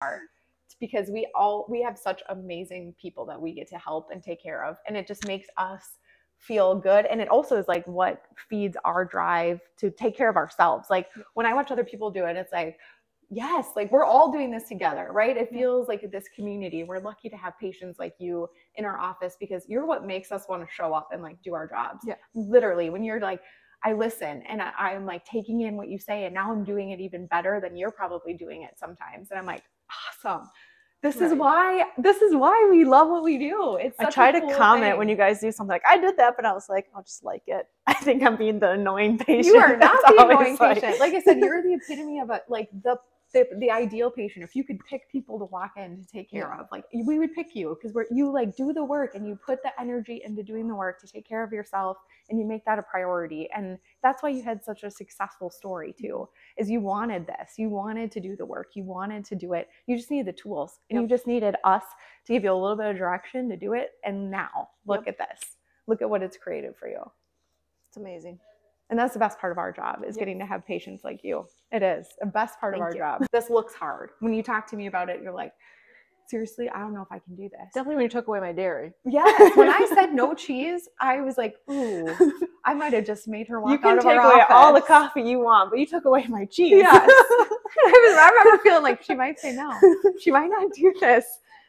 are. It's because we have such amazing people that we get to help and take care of. And it just makes us feel good. And it also is like what feeds our drive to take care of ourselves. Like when I watch other people do it, it's like, yes, like we're all doing this together, right? It feels like this community. We're lucky to have patients like you in our office because you're what makes us want to show up and like do our jobs. Yeah. Literally, when you're like, I listen and I'm like taking in what you say, and now I'm doing it even better than you're probably doing it sometimes. And I'm like, awesome. This is why we love what we do. It's such I try a to cool comment thing. when you guys do something like, I did that, but I was like, I'll just like it. I think I'm being the annoying patient. You are not That's the always annoying patient. Like I said, you're the epitome of the ideal patient. If you could pick people to walk in to take care of, like we would pick you because you like do the work and you put the energy into doing the work to take care of yourself, and you make that a priority. And that's why you had such a successful story too, is you wanted this, you wanted to do the work, you wanted to do it. You just needed the tools, and you just needed us to give you a little bit of direction to do it. And now look at this, look at what it's created for you. It's amazing. And that's the best part of our job, is getting to have patients like you. It is the best part of our job. This looks hard. When you talk to me about it, you're like, seriously, I don't know if I can do this. Definitely when you took away my dairy. Yes. When I said no cheese, I was like, ooh, I might have just made her walk out of our office. You can take away all the coffee you want, but you took away my cheese. Yes. I remember feeling like she might say no. She might not do this.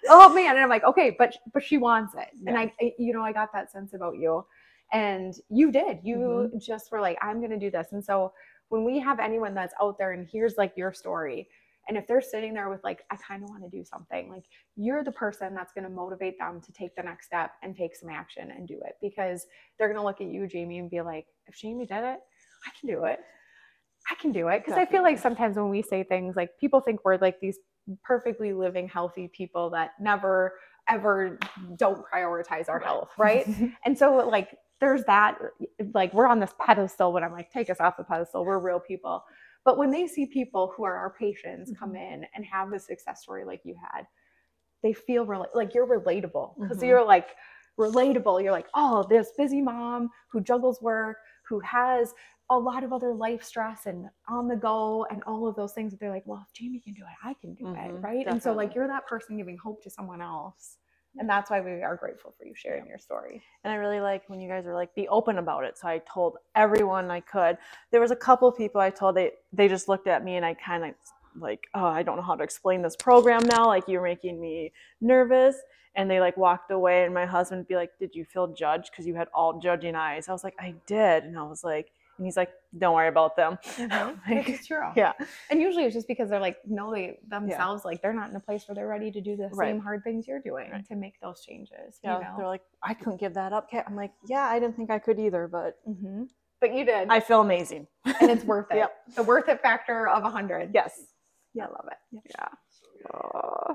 Oh man. And I'm like, okay, but she wants it. Yeah. And I got that sense about you. And you did. You just were like, I'm going to do this. And so when we have anyone that's out there and here's like your story, and if they're sitting there with like, I kind of want to do something, like you're the person that's going to motivate them to take the next step and take some action and do it, because they're going to look at you, Jamie, and be like, if Jamie did it, I can do it. I can do it. Because I feel like sometimes when we say things, like people think we're like these perfectly living, healthy people that never, ever don't prioritize our health. Right. And so like, there's that, like we're on this pedestal, but I'm like, take us off the pedestal. We're real people. But when they see people who are our patients come in and have a success story like you had, they feel like you're relatable, because you're like relatable. You're like, oh, this busy mom who juggles work, who has a lot of other life stress and on the go and all of those things, that they're like, well, if Jamie can do it, I can do it. Right. Definitely. And so like, you're that person giving hope to someone else. And that's why we are grateful for you sharing your story. And I really like when you guys were like, be open about it. So I told everyone I could. There was a couple people I told, they just looked at me and I kind of like, oh, I don't know how to explain this program now. Like, you're making me nervous. And they like walked away, and my husband would be like, did you feel judged? Because you had all judging eyes. I was like, I did. And I was like, and he's like, don't worry about them. Like, it's true. Yeah. And usually it's just because they're like, no, they themselves, like they're not in a place where they're ready to do the same hard things you're doing to make those changes. Yeah. You know? They're like, I couldn't give that up. I'm like, yeah, I didn't think I could either, but you did. I feel amazing. And it's worth it. The worth it factor of 100. Yes. Yeah. I love it. Yeah.